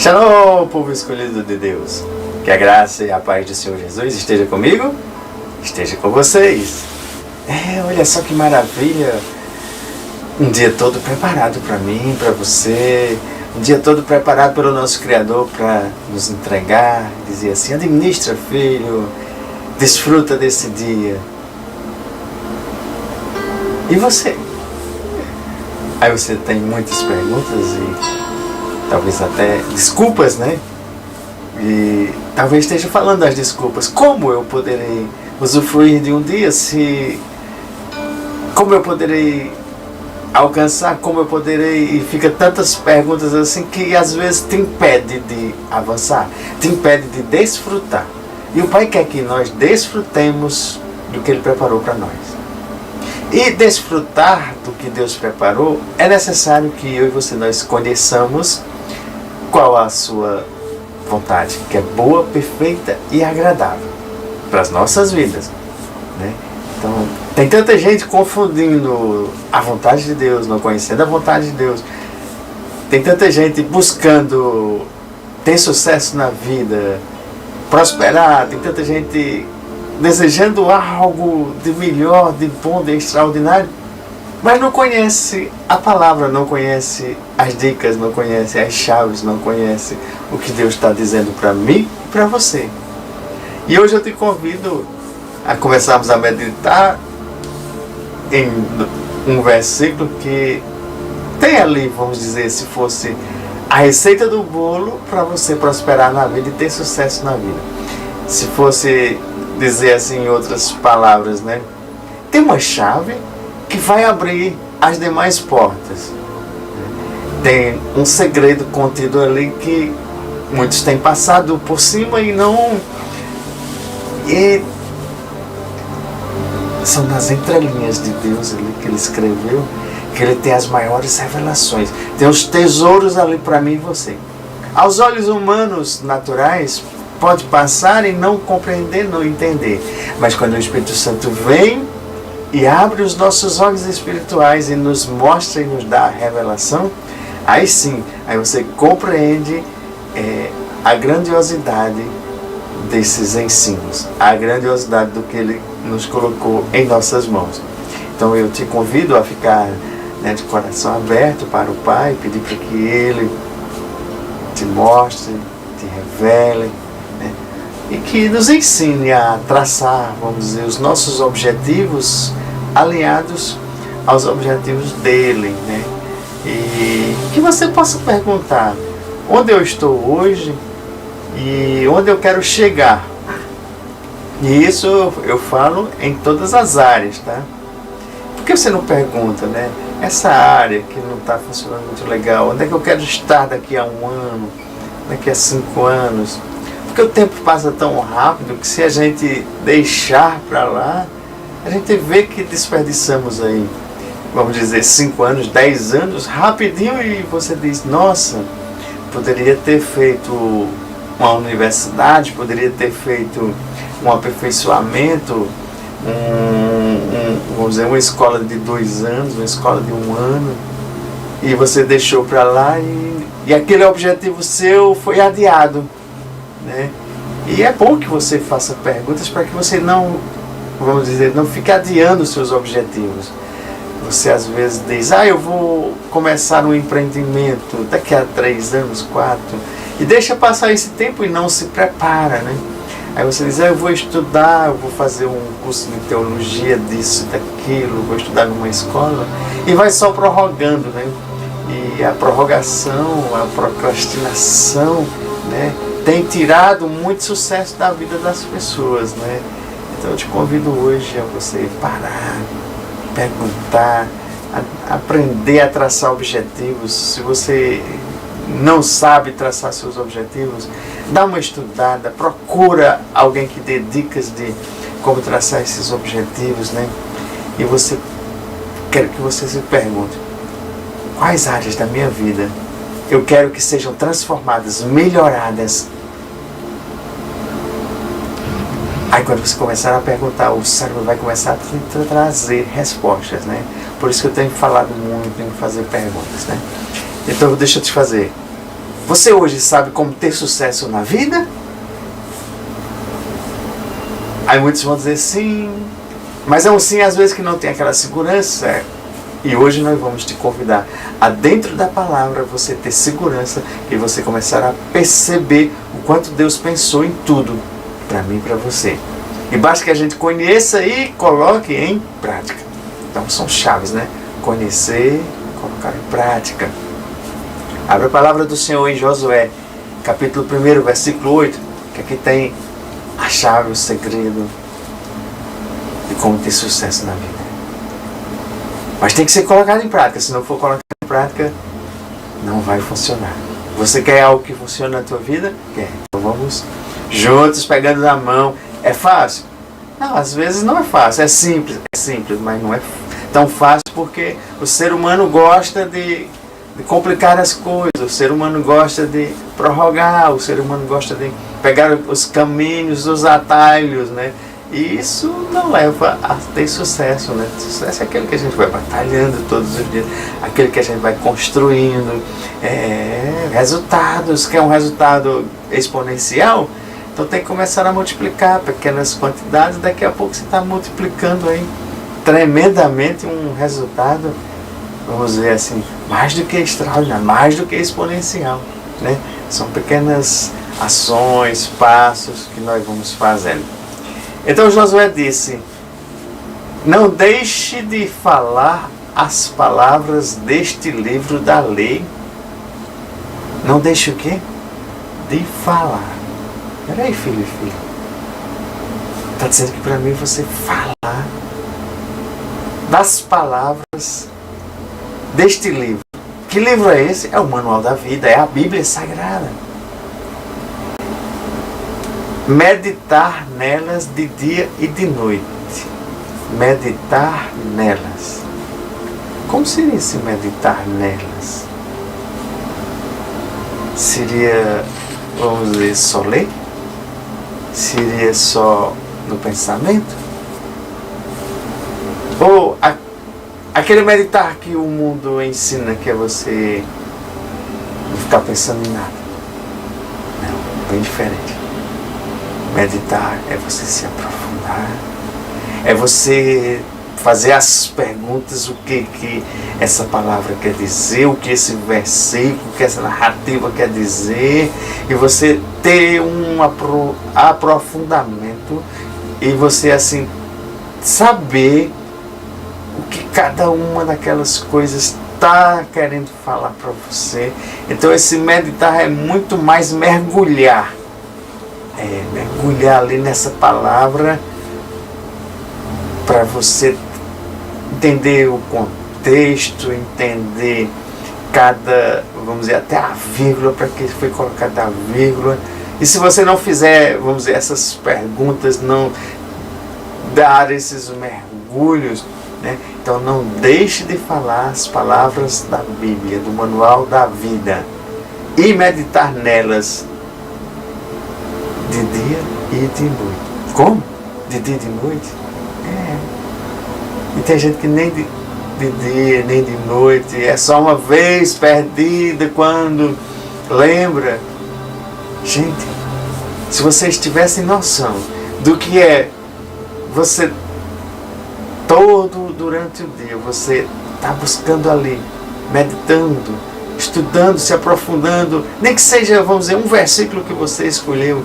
Shalom, povo escolhido de Deus. Que a graça e a paz do Senhor Jesus esteja comigo, esteja com vocês. Olha só que maravilha. Um dia todo preparado para mim, para você. Um dia todo preparado pelo nosso Criador para nos entregar. Dizer assim: administra, filho, desfruta desse dia. E você? Aí você tem muitas perguntas e talvez até desculpas, né? E talvez esteja falando das desculpas. Como eu poderei usufruir de um dia se... Como eu poderei alcançar? Como eu poderei... E fica tantas perguntas assim que às vezes te impede de avançar, te impede de desfrutar. E o Pai quer que nós desfrutemos do que Ele preparou para nós. E desfrutar do que Deus preparou, é necessário que eu e você nós conheçamos qual a sua vontade, que é boa, perfeita e agradável para as nossas vidas, né? Então, tem tanta gente confundindo a vontade de Deus, não conhecendo a vontade de Deus. Tem tanta gente buscando ter sucesso na vida, prosperar. Tem tanta gente desejando algo de melhor, de bom, de extraordinário, mas não conhece a palavra, não conhece as dicas, não conhece as chaves, não conhece o que Deus está dizendo para mim e para você. E hoje eu te convido a começarmos a meditar em um versículo que tem ali, vamos dizer, se fosse a receita do bolo para você prosperar na vida e ter sucesso na vida. Se fosse dizer assim em outras palavras, né? Tem uma chave que vai abrir as demais portas. Tem um segredo contido ali que muitos têm passado por cima e não... E são nas entrelinhas de Deus ali que Ele escreveu, que Ele tem as maiores revelações. Tem os tesouros ali para mim e você. Aos olhos humanos naturais, pode passar e não compreender, não entender. Mas quando o Espírito Santo vem e abre os nossos olhos espirituais e nos mostra e nos dá a revelação, aí sim, aí você compreende a grandiosidade desses ensinos, a grandiosidade do que Ele nos colocou em nossas mãos. Então eu te convido a ficar, né, de coração aberto para o Pai, pedir para que Ele te mostre, te revele, e que nos ensine a traçar, vamos dizer, os nossos objetivos alinhados aos objetivos dele, né? E que você possa perguntar onde eu estou hoje e onde eu quero chegar. E isso eu falo em todas as áreas, tá? Por que você não pergunta, né? Essa área que não está funcionando muito legal, onde é que eu quero estar daqui a um ano, daqui a 5 anos? Porque o tempo passa tão rápido que se a gente deixar para lá, a gente vê que desperdiçamos aí, vamos dizer, 5 anos, 10 anos, rapidinho, e você diz, nossa, poderia ter feito uma universidade, poderia ter feito um aperfeiçoamento, vamos dizer, uma escola de 2 anos, uma escola de 1 ano, e você deixou para lá e aquele objetivo seu foi adiado. Né? E é bom que você faça perguntas para que você não, vamos dizer, não fique adiando os seus objetivos. Você às vezes diz, eu vou começar um empreendimento daqui a 3 anos, 4, e deixa passar esse tempo e não se prepara, né? Aí você diz, eu vou estudar, eu vou fazer um curso de teologia disso, daquilo, vou estudar numa escola, e vai só prorrogando, né? E a prorrogação, a procrastinação, né, tem tirado muito sucesso da vida das pessoas, né? Então eu te convido hoje a você parar, perguntar, aprender a traçar objetivos. Se você não sabe traçar seus objetivos, dá uma estudada, procura alguém que dê dicas de como traçar esses objetivos, né? E quero que você se pergunte, quais áreas da minha vida eu quero que sejam transformadas, melhoradas. Aí quando você começar a perguntar, o cérebro vai começar a trazer respostas, né? Por isso que eu tenho falado muito em fazer perguntas, né? Então deixa eu te fazer Você hoje sabe como ter sucesso na vida? Aí muitos vão dizer sim, mas é um sim às vezes que não tem aquela segurança. E hoje nós vamos te convidar a, dentro da palavra, você ter segurança e você começar a perceber o quanto Deus pensou em tudo, para mim e para você. E basta que a gente conheça e coloque em prática. Então são chaves, né? Conhecer e colocar em prática. Abra a palavra do Senhor em Josué, capítulo 1, versículo 8, que aqui tem a chave, o segredo de como ter sucesso na vida. Mas tem que ser colocado em prática. Se não for colocado em prática, não vai funcionar. Você quer algo que funcione na tua vida? Quer. Então vamos juntos, pegando na mão. É fácil? Não, às vezes não é fácil. É simples, mas não é tão fácil porque o ser humano gosta de complicar as coisas. O ser humano gosta de prorrogar. O ser humano gosta de pegar os caminhos, os atalhos, né? E isso não leva a ter sucesso, né? Sucesso é aquele que a gente vai batalhando todos os dias, aquele que a gente vai construindo resultados, que é um resultado exponencial. Então tem que começar a multiplicar pequenas quantidades, daqui a pouco você está multiplicando aí tremendamente um resultado, vamos dizer assim, mais do que extraordinário, mais do que exponencial, né? São pequenas ações, passos que nós vamos fazendo. Então Josué disse: não deixe de falar as palavras deste livro da lei. Não deixe o quê? De falar. Peraí, filho e filha. Está dizendo que para mim você falar das palavras deste livro. Que livro é esse? É o Manual da Vida, é a Bíblia Sagrada. Meditar nelas de dia e de noite. Meditar nelas. Como seria esse meditar nelas? Seria, vamos dizer, só ler? Seria só no pensamento? Ou aquele meditar que o mundo ensina, que é você não ficar pensando em nada? Não, bem diferente. Meditar é você se aprofundar, é você fazer as perguntas, o que essa palavra quer dizer, o que esse versículo, o que essa narrativa quer dizer, e você ter um aprofundamento e você assim saber o que cada uma daquelas coisas está querendo falar para você. Então esse meditar é muito mais mergulhar. Mergulhar ali nessa palavra para você entender o contexto, entender cada, vamos dizer, até a vírgula, para que foi colocada a vírgula. E se você não fizer, vamos dizer, essas perguntas, não dar esses mergulhos, né? Então não deixe de falar as palavras da Bíblia, do Manual da Vida, e meditar nelas de dia e de noite. Como? De dia e de noite? E tem gente que nem de dia, nem de noite, é só uma vez perdida quando lembra. Gente, se vocês tivessem noção do que é você todo durante o dia, você está buscando ali, meditando, estudando, se aprofundando, nem que seja, vamos dizer, um versículo que você escolheu.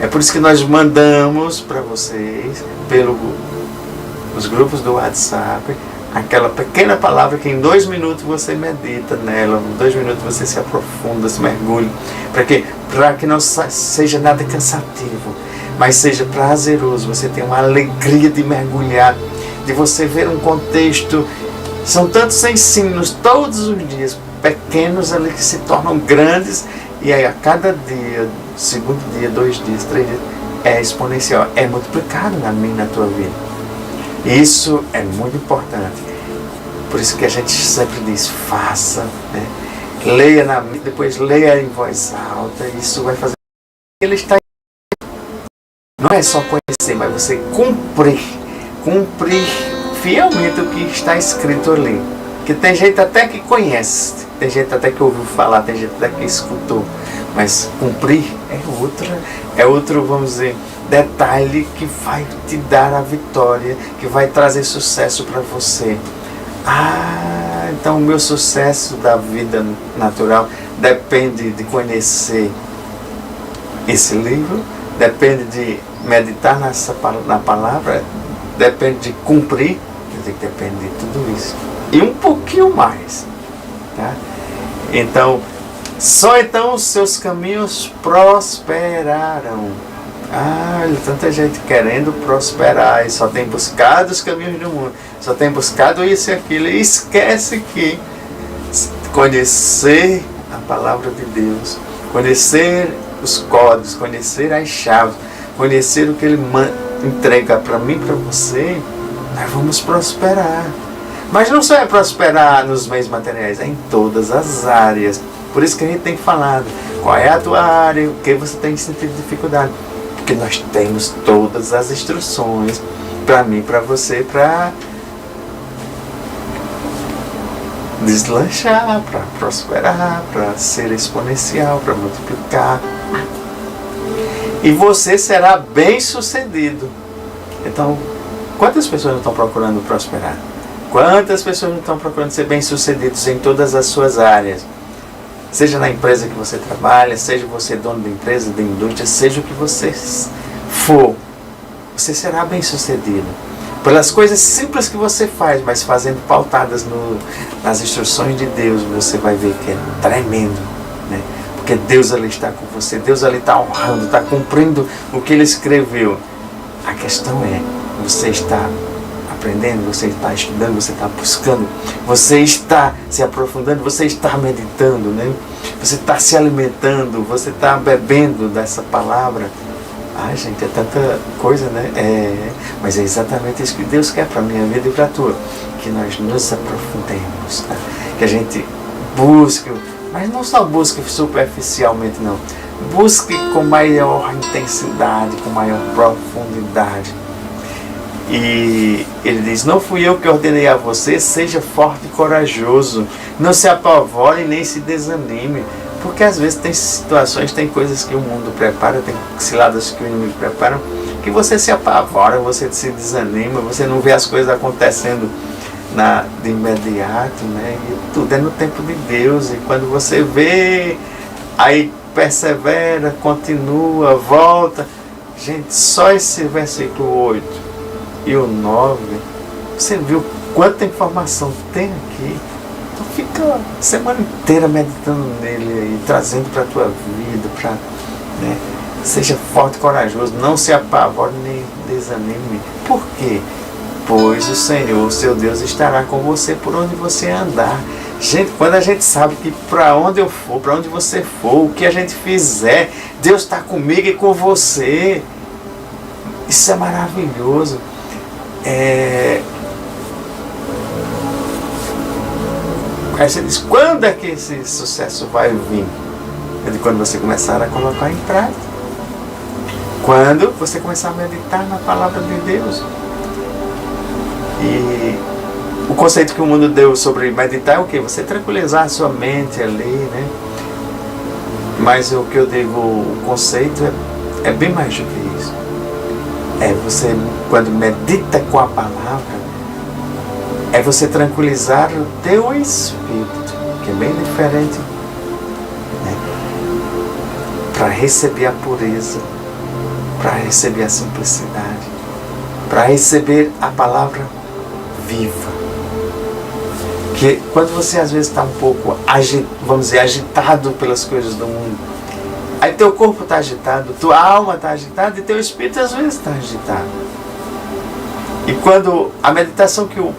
É por isso que nós mandamos para vocês, pelos grupos do WhatsApp, aquela pequena palavra que em 2 minutos você medita nela, em 2 minutos você se aprofunda, se mergulha. Para quê? Para que não seja nada cansativo, mas seja prazeroso, você tem uma alegria de mergulhar, de você ver um contexto. São tantos ensinos todos os dias, pequenos ali, que se tornam grandes, e aí a cada dia, segundo dia, 2 dias, 3 dias, é exponencial, é multiplicado na minha e na tua vida. Isso é muito importante. Por isso que a gente sempre diz, faça, né? Leia depois leia em voz alta. Isso vai fazer. Ele está. Não é só conhecer, mas você cumprir fielmente o que está escrito ali. Porque tem gente até que conhece, tem gente até que ouviu falar, tem gente até que escutou. Mas cumprir é outro, vamos dizer, detalhe que vai te dar a vitória, que vai trazer sucesso para você. Então o meu sucesso da vida natural depende de conhecer esse livro, depende de meditar na palavra, depende de cumprir, depende de tudo isso. E um pouquinho mais. Tá? Então, só então os seus caminhos prosperarão. Olha, tanta gente querendo prosperar e só tem buscado os caminhos do mundo, só tem buscado isso e aquilo, e esquece que conhecer a palavra de Deus, conhecer os códigos, conhecer as chaves, conhecer o que Ele entrega para mim e para você, nós vamos prosperar. Mas não só é prosperar nos meios materiais, é em todas as áreas. Por isso que a gente tem falado, qual é a tua área, o que você tem sentido dificuldade. Porque nós temos todas as instruções para mim, para você, para deslanchar, para prosperar, para ser exponencial, para multiplicar. E você será bem sucedido. Então, quantas pessoas não estão procurando prosperar? Quantas pessoas não estão procurando ser bem sucedidos em todas as suas áreas? Seja na empresa que você trabalha, seja você dono de empresa, de indústria, seja o que você for, você será bem sucedido. Pelas coisas simples que você faz, mas fazendo pautadas nas instruções de Deus, você vai ver que é tremendo, né? Porque Deus ali está com você, Deus ali está honrando, está cumprindo o que Ele escreveu. A questão é, você está aprendendo, você está estudando, você está buscando, você está se aprofundando, você está meditando, né? Você está se alimentando, você está bebendo dessa palavra. Gente, é tanta coisa, né? Mas é exatamente isso que Deus quer para a minha vida e para a tua, que nós nos aprofundemos, tá? Que a gente busque, mas não só busque superficialmente, não. Busque com maior intensidade, com maior profundidade. E ele diz, não fui eu que ordenei a você, seja forte e corajoso, não se apavore nem se desanime, porque às vezes tem situações, tem coisas que o mundo prepara, tem ciladas que o inimigo prepara, que você se apavora, você se desanima, você não vê as coisas acontecendo de imediato, né? E tudo é no tempo de Deus, e quando você vê, aí persevera, continua, volta. Gente, só esse versículo 8 e o 9, você viu quanta informação tem aqui? Então fica a semana inteira meditando nele aí, trazendo para a tua vida, né? Seja forte e corajoso, não se apavore nem desanime. Por quê? Pois o Senhor, seu Deus, estará com você por onde você andar. Gente, quando a gente sabe que para onde eu for, para onde você for, o que a gente fizer, Deus está comigo e com você. Isso é maravilhoso. Aí você diz, quando é que esse sucesso vai vir? É de quando você começar a colocar em prática. Quando você começar a meditar na palavra de Deus. E o conceito que o mundo deu sobre meditar é o quê? Você tranquilizar a sua mente ali, né? Mas o que eu digo, o conceito é bem mais do que isso. Você, quando medita com a palavra, é você tranquilizar o teu espírito, que é bem diferente, né? Para receber a pureza, para receber a simplicidade, para receber a palavra viva. Que quando você às vezes está um pouco, vamos dizer, agitado pelas coisas do mundo, aí teu corpo está agitado, tua alma está agitada e teu espírito às vezes está agitado. E quando a meditação que o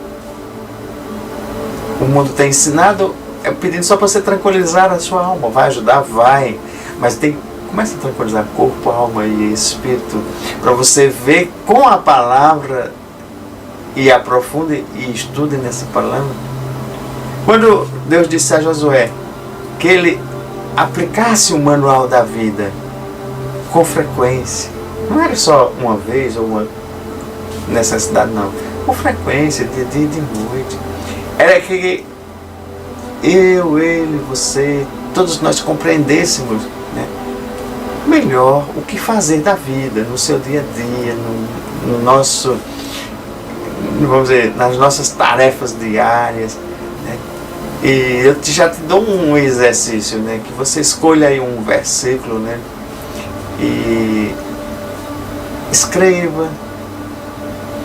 mundo tem ensinado é pedindo só para você tranquilizar a sua alma, vai ajudar? Vai, mas começa a tranquilizar corpo, alma e espírito, para você ver com a palavra e aprofunde e estude nessa palavra. Quando Deus disse a Josué que ele aplicasse o manual da vida com frequência, não era só uma vez ou uma necessidade, não, com frequência, de dia e de noite, era que eu, ele, você, todos nós compreendêssemos, né, melhor o que fazer da vida, no seu dia a dia, no nosso, vamos dizer, nas nossas tarefas diárias, né? E eu já te dou um exercício, né, que você escolha aí um versículo, né, e escreva,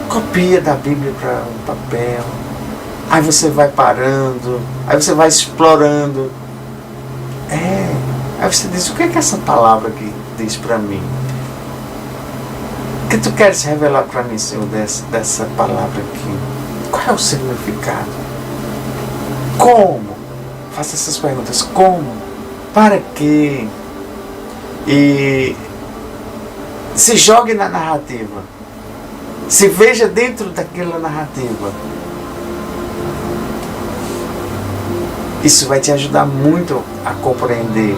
copia da Bíblia para um papel, aí você vai parando, aí você vai explorando, aí você diz, o que é que essa palavra aqui diz para mim? O que tu queres revelar para mim, Senhor, dessa palavra aqui? Qual é o significado? Como? Faça essas perguntas. Como? Para quê? E se jogue na narrativa. Se veja dentro daquela narrativa. Isso vai te ajudar muito a compreender,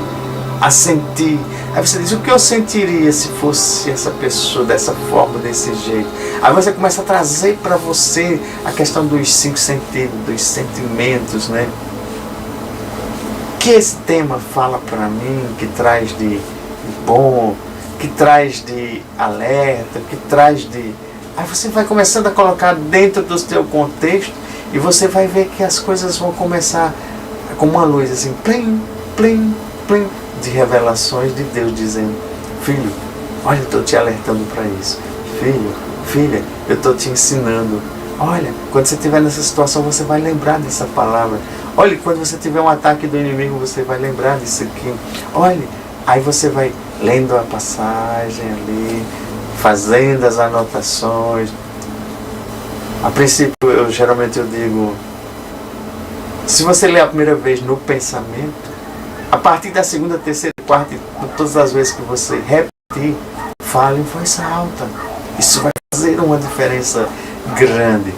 a sentir. Aí você diz, o que eu sentiria se fosse essa pessoa dessa forma, desse jeito? Aí você começa a trazer para você a questão dos 5 sentidos, dos sentimentos, né? Que esse tema fala para mim, que traz de bom, que traz de alerta, que traz de... Aí você vai começando a colocar dentro do seu contexto e você vai ver que as coisas vão começar como uma luz assim, plim, plim, plim, de revelações de Deus dizendo, filho, olha, eu estou te alertando para isso. Filho, filha, eu estou te ensinando. Olha, quando você estiver nessa situação, você vai lembrar dessa palavra. Olha, quando você tiver um ataque do inimigo, você vai lembrar disso aqui. Olha, aí você vai lendo a passagem ali, fazendo as anotações. A princípio, geralmente eu digo, se você ler a primeira vez no pensamento, a partir da segunda, terceira, quarta, todas as vezes que você repetir, fale em voz alta. Isso vai fazer uma diferença grande.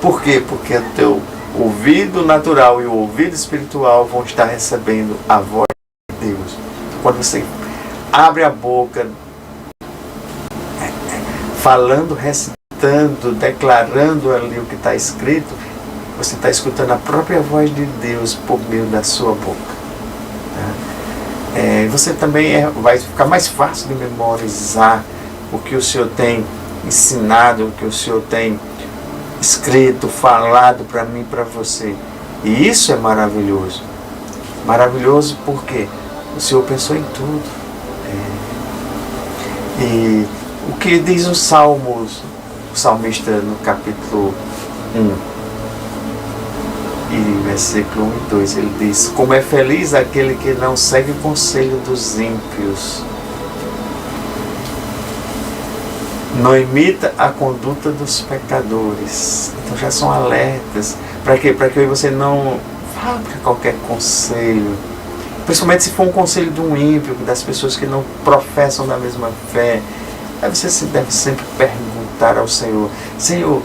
Por quê? Porque o teu ouvido natural e o ouvido espiritual vão estar recebendo a voz de Deus. Quando você abre a boca, falando, recitando, declarando ali o que está escrito, você está escutando a própria voz de Deus por meio da sua boca. Você também vai ficar mais fácil de memorizar o que o Senhor tem ensinado, o que o Senhor tem escrito, falado para mim, para você. E isso é maravilhoso. Maravilhoso porque o Senhor pensou em tudo. E o que diz os Salmos, o salmista no capítulo 1, e versículo 1 e 2, ele diz, como é feliz aquele que não segue o conselho dos ímpios, não imita a conduta dos pecadores. Então já são alertas. Para quê? Para que você não vá para qualquer conselho, principalmente se for um conselho de um ímpio, das pessoas que não professam da mesma fé. Aí você deve sempre perguntar ao Senhor, Senhor,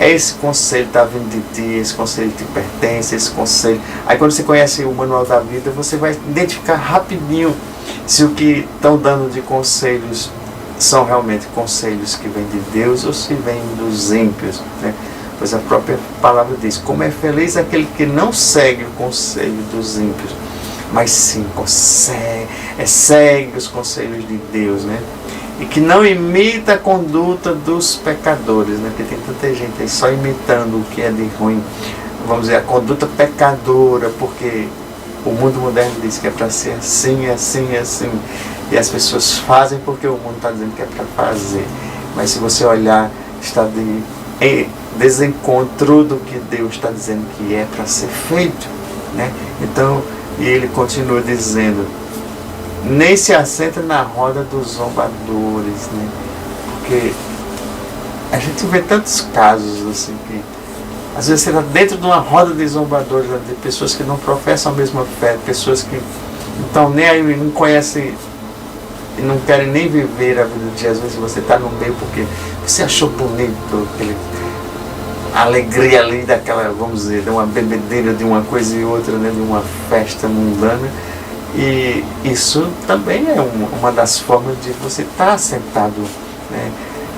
esse conselho está vindo de ti, esse conselho te pertence, esse conselho... Aí quando você conhece o manual da vida, você vai identificar rapidinho se o que estão dando de conselhos são realmente conselhos que vêm de Deus ou se vêm dos ímpios, né? Pois a própria palavra diz, como é feliz aquele que não segue o conselho dos ímpios, mas sim segue os conselhos de Deus, né? E que não imita a conduta dos pecadores, né? Porque tem tanta gente aí só imitando o que é de ruim, vamos dizer, a conduta pecadora, porque o mundo moderno diz que é para ser assim, assim, assim, e as pessoas fazem porque o mundo está dizendo que é para fazer. Mas se você olhar, está em desencontro do que Deus está dizendo que é para ser feito, né? Então, e ele continua dizendo, nem se assenta na roda dos zombadores, né? Porque a gente vê tantos casos assim que às vezes você está dentro de uma roda de zombadores, de pessoas que não professam a mesma fé, pessoas que não estão nem aí, não conhecem e não querem nem viver a vida de Jesus. Você está no meio porque você achou bonito a alegria ali daquela, vamos dizer, de uma bebedeira, de uma coisa e outra, né? De uma festa mundana. E isso também é uma das formas de você estar sentado, né?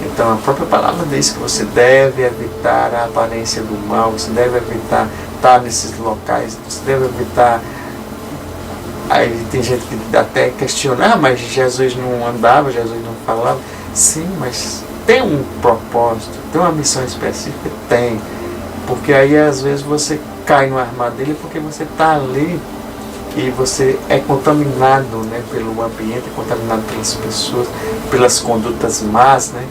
Então a própria palavra diz que você deve evitar a aparência do mal, você deve evitar evitar nesses locais, você deve evitar. Aí tem gente que até questiona, mas Jesus não andava, Jesus não falava. Sim, mas tem um propósito, tem uma missão específica? Tem. Porque aí às vezes você cai numa armadilha porque você está ali e você é contaminado, né, pelo ambiente, é contaminado pelas pessoas, pelas condutas más, né?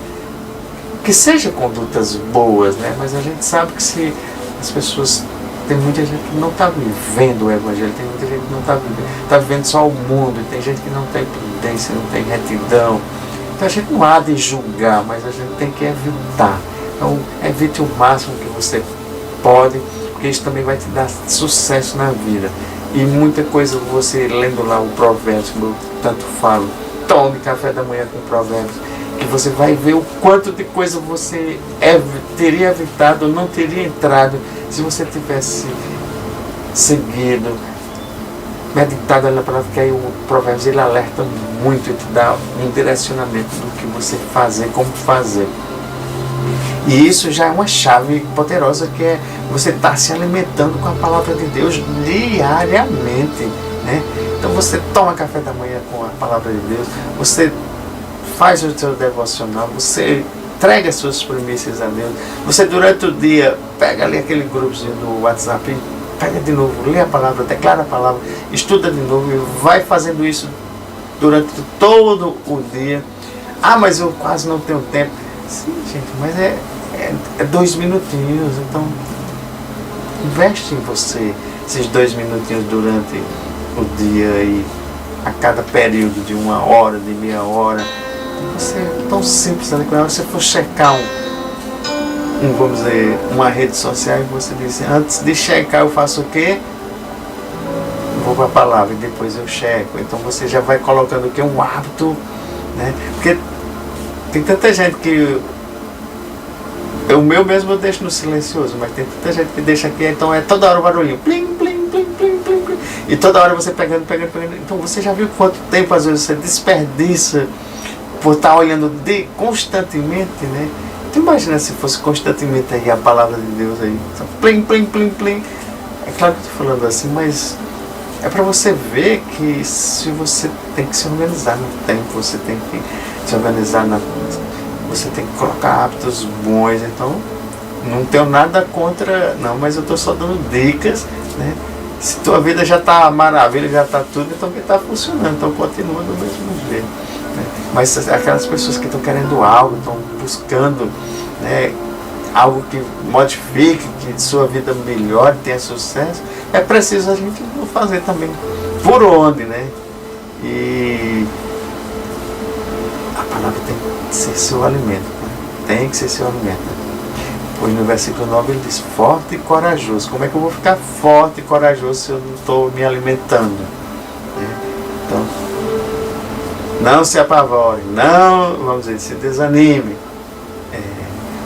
Que sejam condutas boas, né? Mas a gente sabe que se as pessoas... Tem muita gente que não está vivendo o Evangelho, tem muita gente que não está vivendo só o mundo, e tem gente que não tem prudência, não tem retidão. Então a gente não há de julgar, mas a gente tem que evitar. Então evite o máximo que você pode, porque isso também vai te dar sucesso na vida. E muita coisa, você lendo lá o Provérbios, como eu tanto falo, tome café da manhã com Provérbios, que você vai ver o quanto de coisa você teria evitado, não teria entrado, se você tivesse seguido, meditado na palavra, que aí o Provérbios ele alerta muito e te dá um direcionamento do que você fazer, como fazer. E isso já é uma chave poderosa, que é você estar se alimentando com a palavra de Deus diariamente, né? Então você toma café da manhã com a palavra de Deus, você faz o seu devocional, você entrega as suas primícias a Deus, você durante o dia pega ali aquele grupozinho do WhatsApp e pega de novo, lê a palavra, declara a palavra, estuda de novo e vai fazendo isso durante todo o dia. Ah, mas eu quase não tenho tempo. Sim, gente, mas é 2 minutinhos, então investe em você esses 2 minutinhos durante o dia e a cada período de 1 hora, de meia hora. Você é tão simples, né? Quando você for checar vamos dizer, uma rede social, e você diz assim, antes de checar eu faço o quê? Vou para a palavra e depois eu checo. Então você já vai colocando o quê? Um hábito, né? Porque tem tanta gente que o meu mesmo eu deixo no silencioso, mas tem tanta gente que deixa aqui, então é toda hora o barulhinho, plim, plim, plim, plim, plim, plim, e toda hora você pegando. Então você já viu quanto tempo às vezes você desperdiça por estar olhando constantemente, né? Tu imagina se fosse constantemente aí a palavra de Deus aí, plim, plim, plim, plim. É claro que eu estou falando assim, mas é para você ver que se você tem que se organizar no tempo, você tem que se organizar você tem que colocar hábitos bons. Então não tenho nada contra, não, mas eu estou só dando dicas, né? Se tua vida já está maravilha, já está tudo, então que está funcionando, então continua do mesmo jeito, né? Mas aquelas pessoas que estão querendo algo, estão buscando, né, algo que modifique, que sua vida melhore, tenha sucesso, é preciso a gente fazer também por onde, né? E a palavra tem que ser seu alimento, né? Tem que ser seu alimento, né? Pois no versículo 9 ele diz, forte e corajoso. Como é que eu vou ficar forte e corajoso se eu não estou me alimentando, né? Então, não se apavore, não, vamos dizer, se desanime,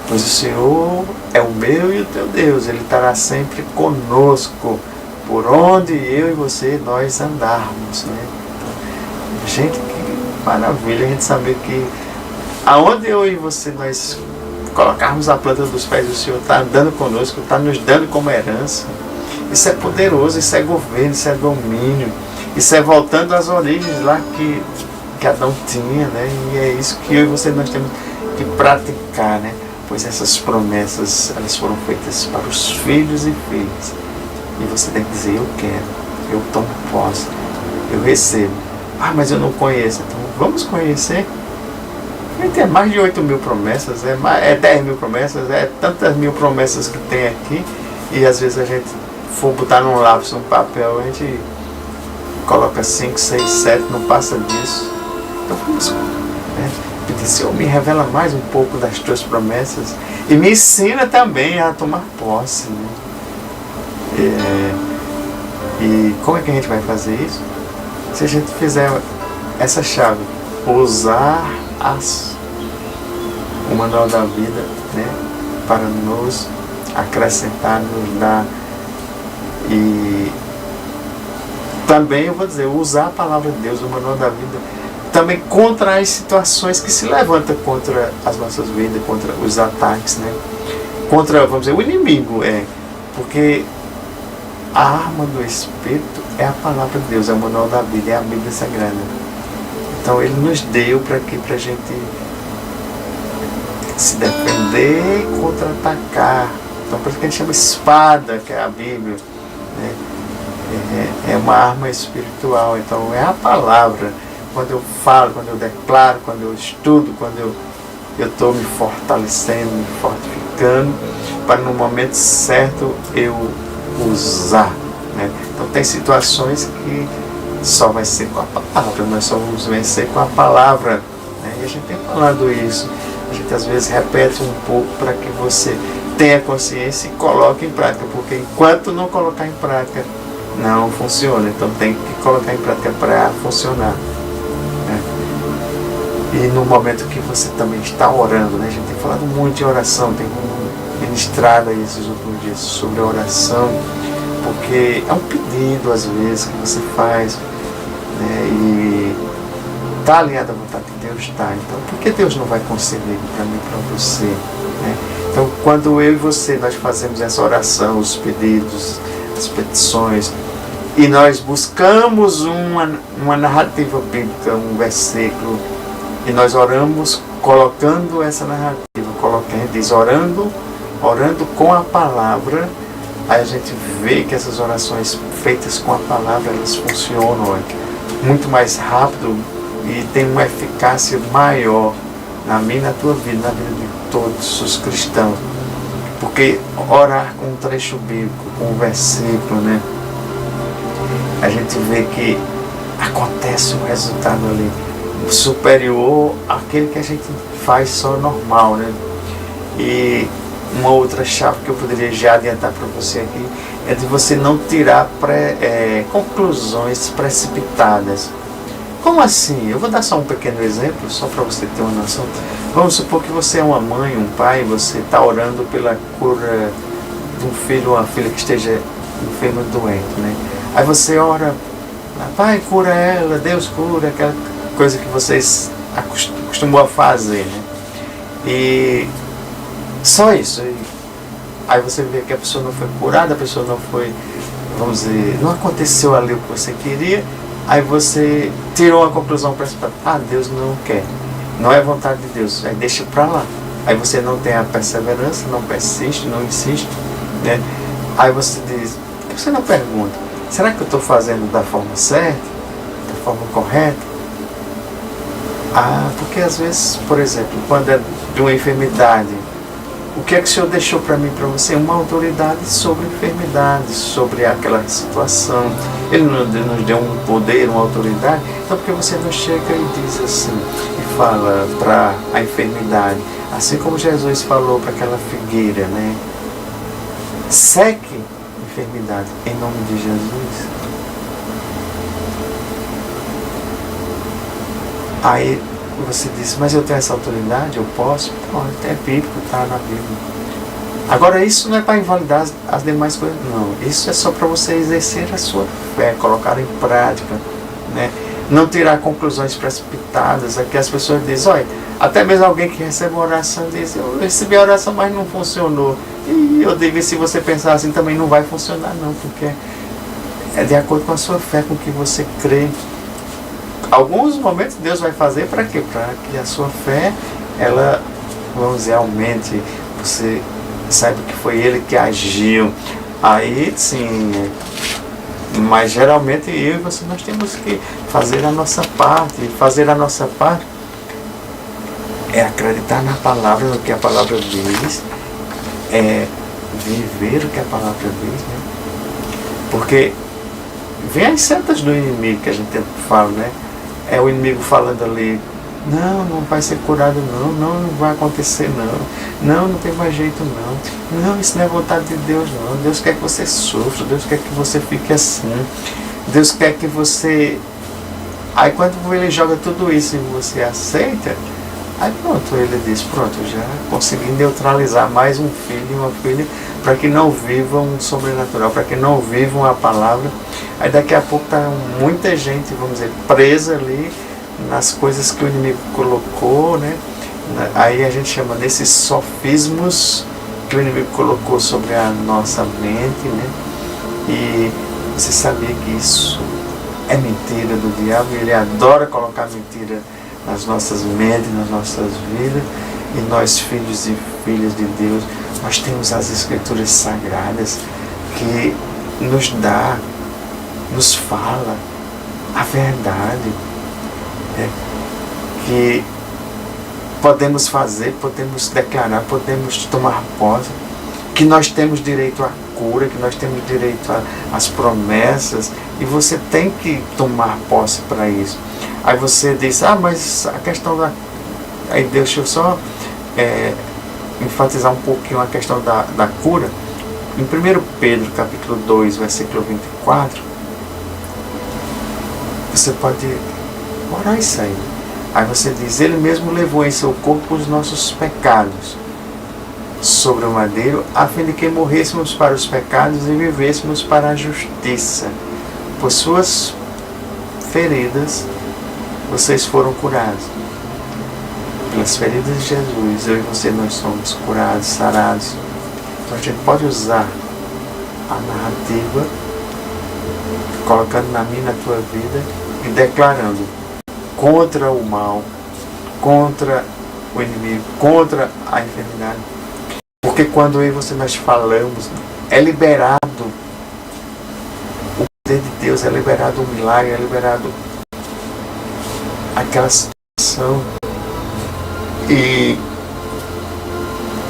pois o Senhor é o meu e o teu Deus, Ele estará sempre conosco, por onde eu e você, nós andarmos, né? Então, gente, que maravilha a gente saber que aonde eu e você, nós colocarmos a planta dos pés do Senhor, está andando conosco, está nos dando como herança. Isso é poderoso, isso é governo, isso é domínio, isso é voltando às origens lá que Adão tinha, né? E é isso que eu e você nós temos que praticar, né? Pois essas promessas, elas foram feitas para os filhos e filhas. E você tem que dizer, eu quero, eu tomo posse, eu recebo. Ah, mas eu não conheço. Então vamos conhecer. A gente tem mais de 8 mil promessas, é 10 mil promessas, é tantas mil promessas que tem aqui. E às vezes a gente for botar num lápis, num papel, a gente coloca 5, 6, 7, não passa disso. Então vamos, né, pedir, Senhor, me revela mais um pouco das tuas promessas e me ensina também a tomar posse, né? E como é que a gente vai fazer isso? Se a gente fizer essa chave, usar o manual da vida, né, para nos acrescentar, nos dar, e também eu vou dizer, usar a palavra de Deus, o manual da vida, também contra as situações que se levantam contra as nossas vidas, contra os ataques, né? Contra, vamos dizer, o inimigo, porque a arma do Espírito é a palavra de Deus, é o manual da Bíblia, é a Bíblia Sagrada. Então Ele nos deu para quê? Para a gente se defender e contra-atacar. Então por isso que a gente chama espada, que é a Bíblia, né? É uma arma espiritual. Então é a palavra. Quando eu falo, quando eu declaro, quando eu estudo, quando eu estou me fortalecendo, me fortificando, para no momento certo eu usar, né? Então tem situações que só vai ser com a palavra, nós só vamos vencer com a palavra, né? E a gente tem falado isso, a gente às vezes repete um pouco para que você tenha consciência e coloque em prática, porque enquanto não colocar em prática, não funciona. Então tem que colocar em prática para funcionar, né? E no momento que você também está orando, né? A gente tem falado muito de oração, tem ministrado aí esses últimos dias sobre a oração, porque é um pedido às vezes que você faz, né? E está alinhado à vontade de Deus, está. Então por que Deus não vai conceder para mim e para você, né? Então quando eu e você nós fazemos essa oração, os pedidos, as petições, e nós buscamos uma narrativa bíblica, um versículo, e nós oramos colocando essa narrativa, diz orando com a palavra, aí a gente vê que essas orações feitas com a palavra, elas funcionam muito mais rápido e tem uma eficácia maior na minha e na tua vida, na vida de todos os cristãos. Porque orar com um trecho bíblico, com um versículo, né? A gente vê que acontece um resultado ali superior àquele que a gente faz só normal, né? E uma outra chave que eu poderia já adiantar para você aqui é de você não tirar conclusões precipitadas. Como assim? Eu vou dar só um pequeno exemplo, só para você ter uma noção. Vamos supor que você é uma mãe, um pai, você está orando pela cura de um filho ou uma filha que esteja enfermo, doente, né? Aí você ora, pai, cura ela, Deus cura, aquela coisa que vocês acostumam a fazer, né? E só isso. Aí você vê que a pessoa não foi curada, a pessoa não foi, vamos dizer, não aconteceu ali o que você queria. Aí você tirou uma conclusão precipitada. Deus não quer. Não é vontade de Deus. Aí deixa pra lá. Aí você não tem a perseverança, não persiste, não insiste, né? Aí você diz, você não pergunta, será que eu estou fazendo da forma certa? Da forma correta? Porque às vezes, por exemplo, quando é de uma enfermidade, o que é que o Senhor deixou para mim e para você? Uma autoridade sobre enfermidade, sobre aquela situação. Ele nos deu um poder, uma autoridade. Então por que você não chega e diz assim, e fala para a enfermidade, assim como Jesus falou para aquela figueira, né? Seque enfermidade em nome de Jesus. Aí você diz, mas eu tenho essa autoridade, eu posso? Pode, é bíblico, está na Bíblia. Agora isso não é para invalidar as demais coisas, não. Isso é só para você exercer a sua fé, colocar em prática, né? Não tirar conclusões precipitadas. Aqui as pessoas dizem, olha, até mesmo alguém que recebe uma oração diz, eu recebi a oração, mas não funcionou. E eu digo, se você pensar assim, também não vai funcionar não, porque é de acordo com a sua fé, com o que você crê. Alguns momentos Deus vai fazer para quê? Para que a sua fé, ela, vamos dizer, aumente, você saiba que foi Ele que agiu. Aí sim, mas geralmente eu e você, nós temos que fazer a nossa parte. E fazer a nossa parte é acreditar na palavra, no que a palavra diz, é viver o que a palavra diz, né? Porque vem as setas do inimigo que a gente fala, né? É o inimigo falando ali, não vai ser curado não vai acontecer não tem mais jeito não, isso não é vontade de Deus não, Deus quer que você sofra, Deus quer que você fique assim, Deus quer que você... Aí quando ele joga tudo isso e você aceita, aí pronto, ele diz, pronto, já consegui neutralizar mais um filho e uma filha para que não vivam um sobrenatural, para que não vivam a palavra. Aí daqui a pouco está muita gente, vamos dizer, presa ali nas coisas que o inimigo colocou, né? Aí a gente chama desses sofismos que o inimigo colocou sobre a nossa mente, né? E você sabia que isso é mentira do diabo? Ele adora colocar mentira nas nossas mentes, nas nossas vidas. E nós, filhos e filhas de Deus, nós temos as Escrituras Sagradas que nos fala a verdade, que podemos fazer, podemos declarar, podemos tomar posse, que nós temos direito à cura, que nós temos direito às promessas, e você tem que tomar posse para isso. Aí você diz, mas a questão da... Aí deixa eu só enfatizar um pouquinho a questão da cura. Em 1 Pedro, capítulo 2, versículo 24, você pode orar isso aí. Aí você diz, Ele mesmo levou em seu corpo os nossos pecados sobre o madeiro, a fim de que morrêssemos para os pecados e vivêssemos para a justiça. Por suas feridas, vocês foram curados. Pelas feridas de Jesus, eu e você, nós somos curados, sarados. Então a gente pode usar a narrativa, colocando na minha, na tua vida, e declarando contra o mal, contra o inimigo, contra a enfermidade. Porque quando eu e você nós falamos, é liberado o poder de Deus, é liberado o milagre, é liberado aquela situação. E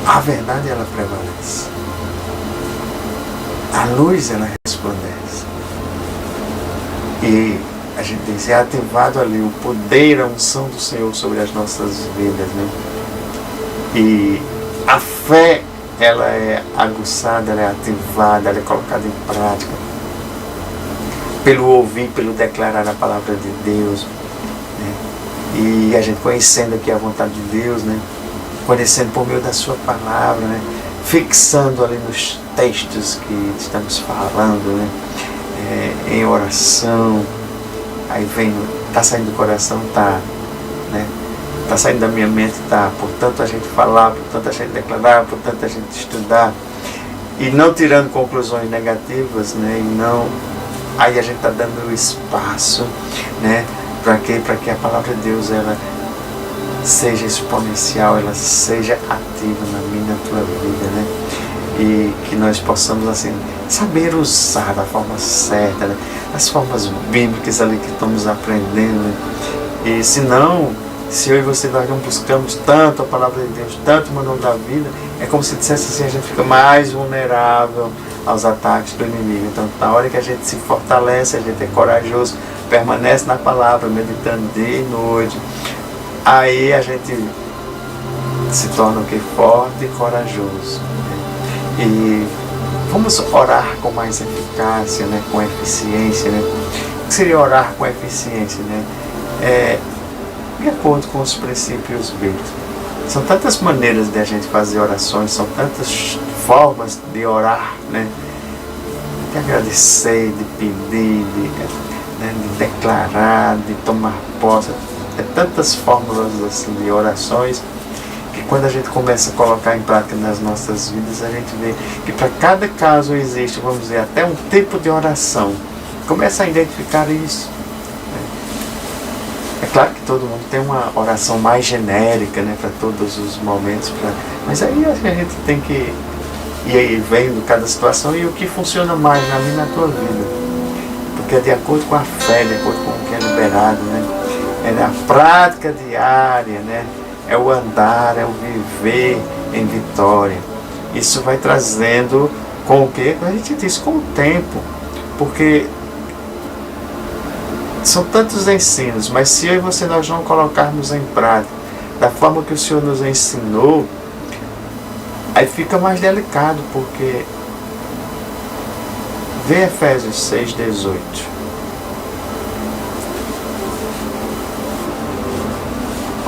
a verdade, ela prevalece. A luz, ela resplandece. E a gente diz, é ativado ali o poder, a unção do Senhor sobre as nossas vidas, né? E a fé, ela é aguçada, ela é ativada, ela é colocada em prática pelo ouvir, pelo declarar a palavra de Deus, né? E a gente conhecendo aqui a vontade de Deus, né? Conhecendo por meio da sua palavra, né? Fixando ali nos textos que estamos falando, né? Em oração. Aí vem, está saindo do coração, tá, né? Está saindo da minha mente, tá. Portanto, a gente falar, portanto, a gente declarar, portanto, a gente estudar. E não tirando conclusões negativas, né? E não... Aí a gente está dando espaço, né? Para quê? Para que a palavra de Deus, ela seja exponencial, ela seja ativa na minha, na tua vida, né? E que nós possamos, assim, saber usar da forma certa, né? As formas bíblicas ali que estamos aprendendo, né? E se não, se eu e você nós não buscamos tanto a palavra de Deus, tanto o manual da vida, é como se dissesse assim, a gente fica mais vulnerável aos ataques do inimigo. Então, na hora que a gente se fortalece, a gente é corajoso, permanece na palavra, meditando dia e noite, aí a gente se torna o que? Forte e corajoso. E vamos orar com mais eficácia, né? Com eficiência, né? O que seria orar com eficiência, né? De acordo com os princípios bíblicos. São tantas maneiras de a gente fazer orações, são tantas formas de orar, né? De agradecer, de pedir, de declarar, de tomar posse. Tantas fórmulas assim, de orações, que quando a gente começa a colocar em prática nas nossas vidas, a gente vê que para cada caso existe, vamos dizer, até um tipo de oração. Começa a identificar isso. É claro que todo mundo tem uma oração mais genérica, né, para todos os momentos, mas aí a gente tem que ir aí vendo cada situação e o que funciona mais na minha e na tua vida. Porque é de acordo com a fé, de acordo com o que é liberado, né? É a prática diária, né? É o andar, é o viver em vitória. Isso vai trazendo com o quê? A gente diz com o tempo, porque são tantos ensinos, mas se eu e você nós não colocarmos em prática da forma que o Senhor nos ensinou, aí fica mais delicado, porque vê Efésios 6,18.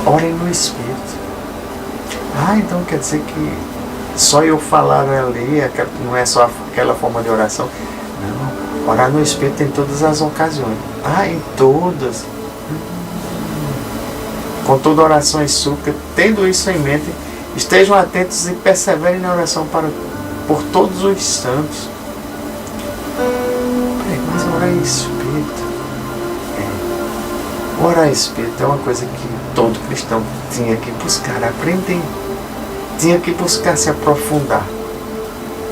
Orem no Espírito. Então quer dizer que só eu falar ali, não é só aquela forma de oração. Não, orar no Espírito em todas as ocasiões. Em todas. Com toda oração e súplica, tendo isso em mente, estejam atentos e perseverem na oração por todos os santos. Orar em espírito. Orar em espírito é uma coisa que todo cristão tinha que buscar aprender. Tinha que buscar se aprofundar.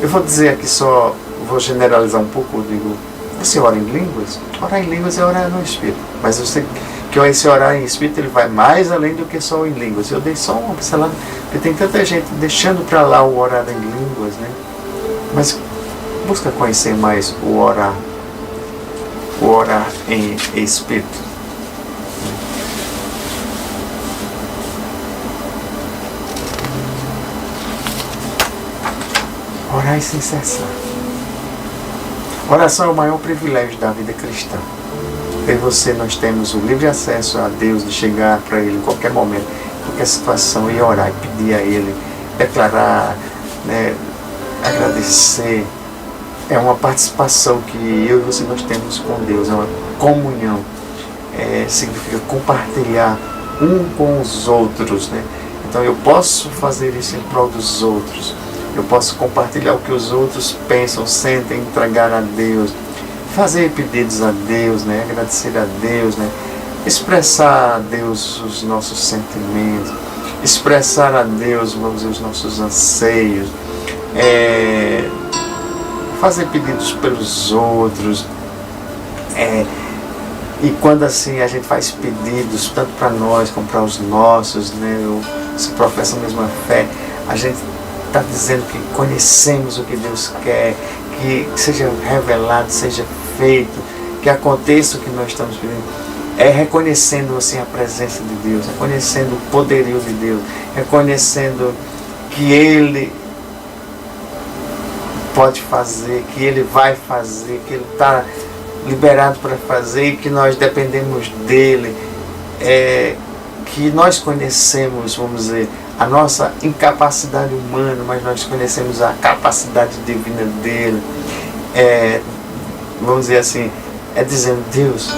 Eu vou dizer aqui só, vou generalizar um pouco, eu digo, você ora em línguas? Orar em línguas é orar no espírito. Mas eu sei que esse orar em espírito ele vai mais além do que só em línguas. Eu dei só uma pincelada, porque tem tanta gente deixando para lá o orar em línguas, né? Mas busca conhecer mais o orar em espírito. Orar sem cessar. Oração é o maior privilégio da vida cristã. Eu e você, nós temos o livre acesso a Deus, de chegar para Ele em qualquer momento, em qualquer situação, e orar, e pedir a Ele, declarar, né, agradecer. É uma participação que eu e você nós temos com Deus, é uma comunhão. Significa compartilhar um com os outros, né? Então eu posso fazer isso em prol dos outros. Eu posso compartilhar o que os outros pensam, sentem, entregar a Deus, fazer pedidos a Deus, né? Agradecer a Deus, né? Expressar a Deus os nossos sentimentos, expressar a Deus, vamos dizer, os nossos anseios, fazer pedidos pelos outros. E quando assim a gente faz pedidos, tanto para nós como para os nossos, né? Se professa a mesma fé, a gente está dizendo que conhecemos o que Deus quer, que seja revelado, seja feito, que aconteça o que nós estamos pedindo. Reconhecendo assim a presença de Deus, reconhecendo o poderio de Deus, reconhecendo que Ele pode fazer, que Ele vai fazer, que Ele está liberado para fazer e que nós dependemos dEle, que nós conhecemos, vamos dizer, a nossa incapacidade humana, mas nós conhecemos a capacidade divina dEle. Vamos dizer assim, dizendo, Deus,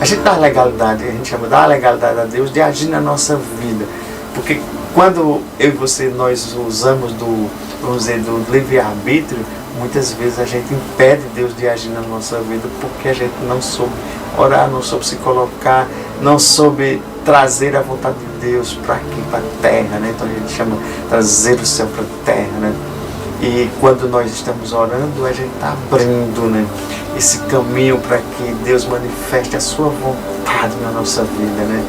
a gente dá legalidade, a gente chama da legalidade a Deus de agir na nossa vida. Porque quando eu e você, nós usamos vamos dizer, do livre-arbítrio, muitas vezes a gente impede Deus de agir na nossa vida porque a gente não soube orar, não soube se colocar, não soube trazer a vontade de Deus para aqui, para a terra, né? Então a gente chama trazer o céu para a terra, né? E quando nós estamos orando, a gente está abrindo, né, esse caminho para que Deus manifeste a sua vontade na nossa vida, né?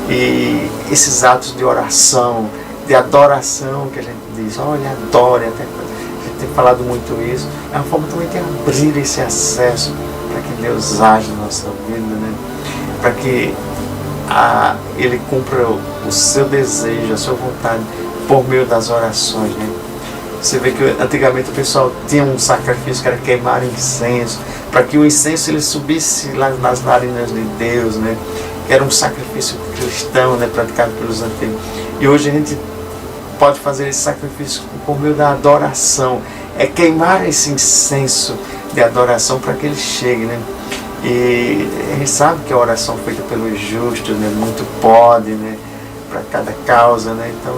E esses atos de oração, de adoração que a gente diz, olha, adore, até a gente tem falado muito isso, é uma forma também de abrir esse acesso para que Deus age na nossa vida, né? Para que Ele cumpra o seu desejo, a sua vontade, por meio das orações, né? Você vê que antigamente o pessoal tinha um sacrifício que era queimar incenso, para que o incenso ele subisse lá nas narinas de Deus, né? Que era um sacrifício cristão, né? Praticado pelos antigos. E hoje a gente pode fazer esse sacrifício por meio da adoração, queimar esse incenso de adoração para que ele chegue, né? E a gente sabe que a oração feita pelos justos, né, muito pode, né, para cada causa, né? Então,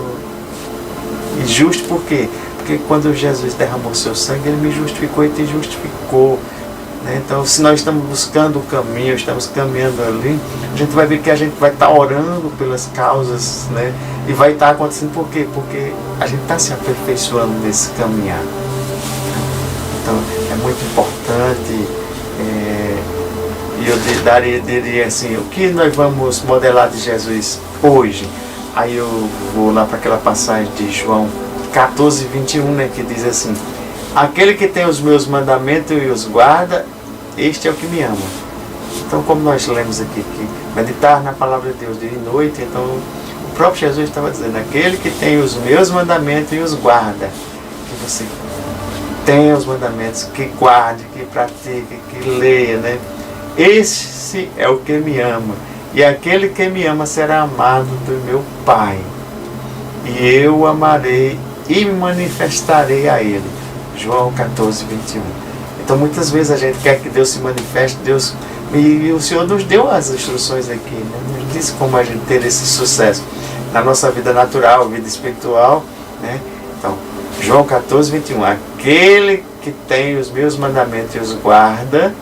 e justo por quê? Porque quando Jesus derramou seu sangue, Ele me justificou e te justificou, né? Então, se nós estamos buscando o caminho, estamos caminhando ali, a gente vai ver que a gente vai estar orando pelas causas, né? E vai estar acontecendo por quê? Porque a gente está se aperfeiçoando nesse caminhar. Então, é muito importante. E eu diria assim, o que nós vamos modelar de Jesus hoje? Aí eu vou lá para aquela passagem de João 14, 21, né, que diz assim, aquele que tem os meus mandamentos e os guarda, este é o que me ama. Então, como nós lemos aqui, que meditar na palavra de Deus dia e noite, então o próprio Jesus estava dizendo, aquele que tem os meus mandamentos e os guarda, que você tenha os mandamentos, que guarde, que pratique, que leia, né? Esse é o que me ama, e aquele que me ama será amado do meu Pai, e eu o amarei e me manifestarei a Ele. João 14, 21. Então muitas vezes a gente quer que Deus se manifeste, e o Senhor nos deu as instruções aqui, né? Nos disse como a gente ter esse sucesso na nossa vida natural, vida espiritual, né? Então, João 14, 21. Aquele que tem os meus mandamentos e os guarda,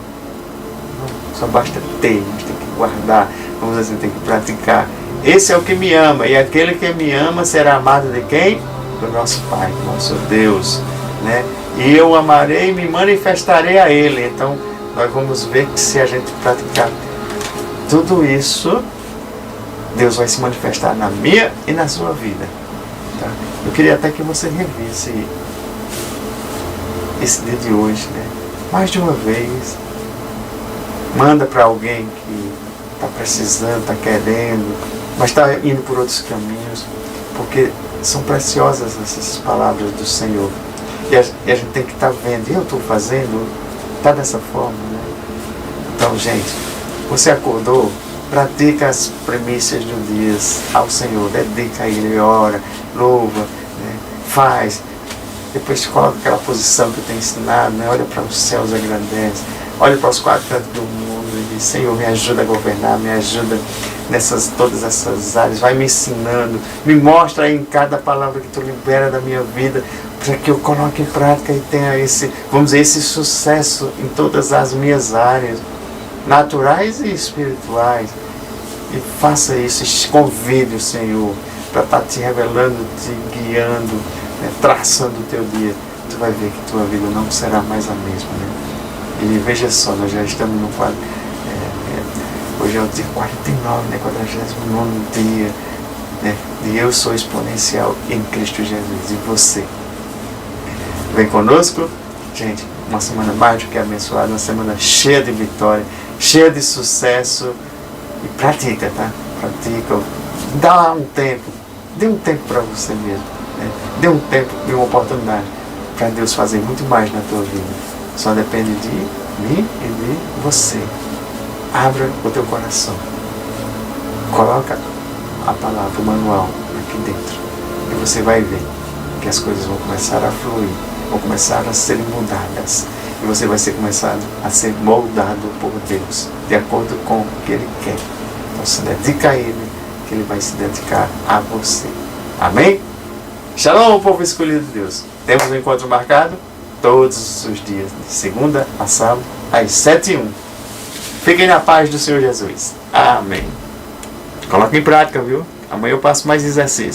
Só basta ter, mas tem que guardar, vamos dizer assim, tem que praticar. Esse é o que me ama, e aquele que me ama será amado de quem? Do nosso Pai, do nosso Deus, né? E eu amarei e me manifestarei a Ele. Então nós vamos ver que se a gente praticar tudo isso, Deus vai se manifestar na minha e na sua vida, tá? Eu queria até que você revisse esse dia de hoje, né? Mais de uma vez. Manda para alguém que está precisando, está querendo, mas está indo por outros caminhos, porque são preciosas essas palavras do Senhor. E a gente tem que estar vendo, eu estou fazendo, está dessa forma, né? Então, gente, você acordou, pratica as premissas do dia ao Senhor, dedica a Ele, ora, louva, né? Faz, depois coloca aquela posição que eu tenho ensinado, né? Olha para os céus, agradece, olha para os quatro cantos do mundo e diz: Senhor, me ajuda a governar, me ajuda nessas todas essas áreas, vai me ensinando, me mostra aí em cada palavra que tu libera da minha vida, para que eu coloque em prática e tenha esse, vamos dizer, esse sucesso em todas as minhas áreas, naturais e espirituais. E faça isso, convide o Senhor para estar te revelando, te guiando, né, traçando o teu dia. Tu vai ver que tua vida não será mais a mesma, né? E veja só, nós já estamos no quadro. Hoje é o dia 49, né? 49º dia, né? E eu sou exponencial em Cristo Jesus. E você? Vem conosco? Gente, uma semana mais do que abençoada, uma semana cheia de vitória, cheia de sucesso. E pratica, tá? Pratica. Dá um tempo. Dê um tempo para você mesmo, né? Dê um tempo e uma oportunidade para Deus fazer muito mais na tua vida. Só depende de mim e de você. Abra o teu coração. Coloca a palavra, o manual aqui dentro. E você vai ver que as coisas vão começar a fluir, vão começar a ser mudadas. E você vai ser começado a ser moldado por Deus, de acordo com o que Ele quer. Então se dedica a Ele, que Ele vai se dedicar a você. Amém? Shalom, povo escolhido de Deus. Temos um encontro marcado todos os dias, de segunda a sábado, às 7h01. Fiquem na paz do Senhor Jesus. Amém. Coloque em prática, viu? Amanhã eu passo mais exercício.